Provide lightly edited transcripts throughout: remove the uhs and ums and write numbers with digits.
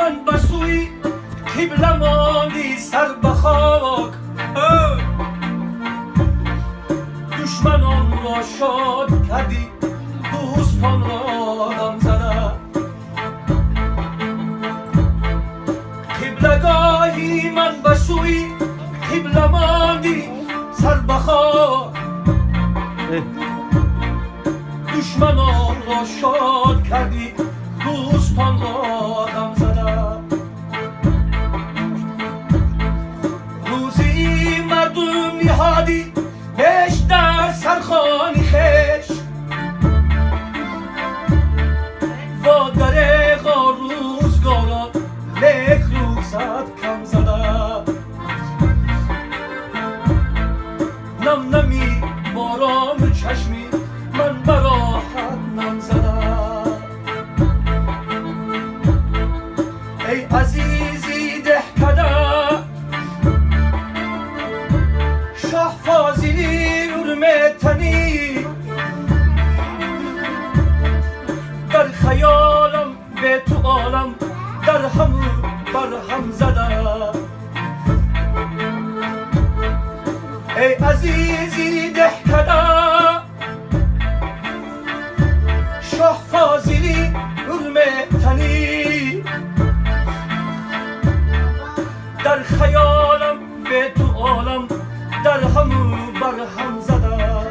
من به سوی قبله ماندی سر به خاک دشمنان را شاد کردی دوستان را دم زده قبلگاهی من به سوی قبله ماندی سر به خاک دشمنان را شاد کردی دوستان را دم زده روزی مردم نهادی بهش در سرخانی خش و دریغا روزگاران لیک روزت کم زده نم نمی باران چشمی من براحت نم زده ای عزیزی دهکده شاه فاضلی ارمتنی در خیالم به تو عالم در هم بر هم زده ای عزیزی دهکده شاه فاضلی ارمتنی در خیالم به تو عالم در هم بر هم زده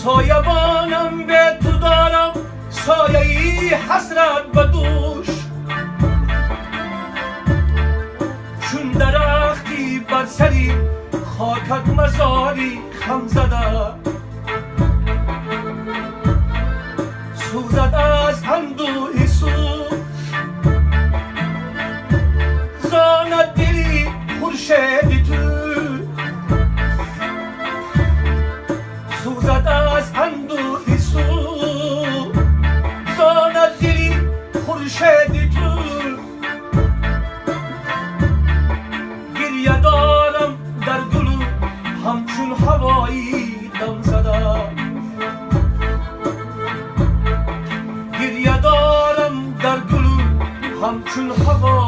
سایبانم به تو دارم سایه‌ای حسرت به دوش چون درختی بر سری خاکت مزاری خم زده سوزد از اندوهی سوز زاند دلی خورشیدی تو سوزد از اندوهی سوز زاند دلی خورشیدی تو گریه دارم در گلو همچون هوایی دم زده گریه دارم در گلو همچون هوایی